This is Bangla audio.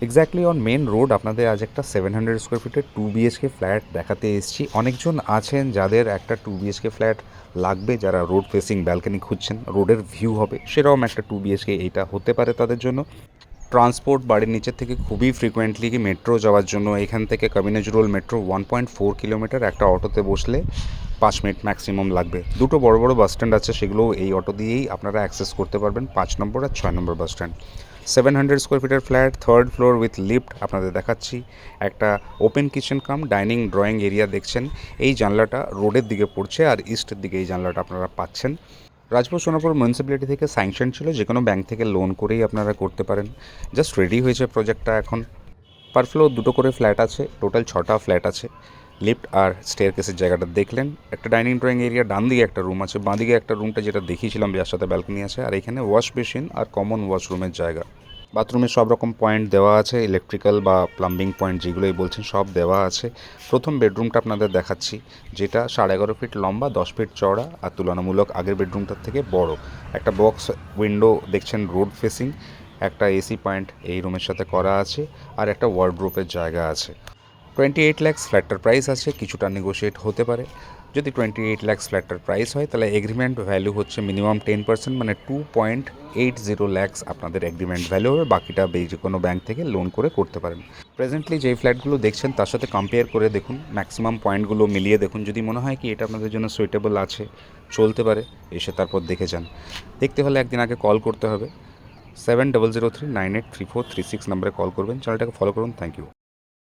এক্স্যাক্টলি অন মেন রোড আপনাদের আজ একটা 700 স্কোয়ার ফিটের 2 BHK ফ্ল্যাট দেখাতে এসেছি। অনেকজন আছেন যাদের একটা 2 BHK ফ্ল্যাট লাগবে, যারা রোড ফেসিং ব্যালকনি খুঁজছেন, রোডের ভিউ হবে সেরকম একটা 2 BHK এইটা হতে পারে তাদের জন্য। ট্রান্সপোর্ট বাড়ির নিচের থেকে খুবই ফ্রিকোয়েন্টলি কি মেট্রো যাওয়ার জন্য এখান থেকে কাবিনেজ রোল মেট্রো 1.4 কিলোমিটার, একটা অটোতে বসলে 5 মিনিট ম্যাক্সিমাম লাগবে। দুটো বড় বড় বাস স্ট্যান্ড আছে, সেগুলো এই অটো দিয়েই আপনারা অ্যাক্সেস করতে পারবেন, 5 নম্বর আর 6 নম্বর বাস স্ট্যান্ড। 700 স্কোয়ার ফিটের flat, 3rd floor with lift আপনাদের দেখাচ্ছি। একটা open kitchen cum dining drawing area দেখছেন। এই জানলাটা রোডের দিকে পড়ছে আর ইস্টের দিকে এই জানলাটা আপনারা পাচ্ছেন। রাজপুর সোনাপুর মিউনিসিপ্যালিটি থেকে স্যাংশন ছিল, যে কোনো ব্যাংক থেকে লোন করেই আপনারা করতে পারেন। জাস্ট রেডি হয়েছে প্রজেক্টটা এখন। পার ফ্লোর দুটো করে ফ্ল্যাট আছে, টোটাল 6টা ফ্ল্যাট আছে। লিফট আর স্টেয়ার কেসের জায়গাটা দেখলেন। একটা ডাইনিং ড্রয়িং এরিয়া, ডান দিকে একটা রুম আছে, বাঁ দিকে একটা রুমটা যেটা দেখিয়েছিলাম যার সাথে ব্যালকনি আছে, আর এখানে ওয়াশ বেসিন আর কমন ওয়াশরুমের জায়গা। বাথরুমে সব রকম পয়েন্ট দেওয়া আছে, ইলেকট্রিক্যাল বা প্লাম্বিং পয়েন্ট যেগুলোই বলছেন সব দেওয়া আছে। প্রথম বেডরুমটা আপনাদের দেখাচ্ছি, যেটা 11.5 ফিট লম্বা, 10 ফিট চওড়া আর তুলনামূলক আগের বেডরুমটার থেকে বড়। একটা বক্স উইন্ডো দেখছেন রোড ফেসিং, একটা এসি পয়েন্ট এই রুমের সাথে করা আছে, আর একটা ওয়ার্ডরোবের জায়গা আছে। 28 lakhs ফ্ল্যাটটার প্রাইস আছে, কিছুটা নেগোশিয়েট হতে পারে। যদি 28 lakhs ফ্ল্যাটটার প্রাইস হয় তাহলে এগ্রিমেন্ট ভ্যালু হচ্ছে মিনিমাম 10%, মানে 2.80 lakhs আপনাদের এগ্রিমেন্ট ভ্যালু হবে। বাকিটা যে কোনো ব্যাংক থেকে লোন করে করতে পারেন। প্রেজেন্টলি যেই ফ্ল্যাটগুলো দেখছেন তার সাথে কম্পেয়ার করে দেখুন, ম্যাক্সিমাম পয়েন্টগুলো মিলিয়ে দেখুন, যদি মনে হয় কি এটা আপনাদের জন্য সুইটেবল আছে, চলতে পারে, এসে তারপর দেখে যান। দেখতে হলে একদিন আগে কল করতে হবে। 7003983436 নম্বরে কল করবেন। চ্যানেলটাকে ফলো করুন। Thank you.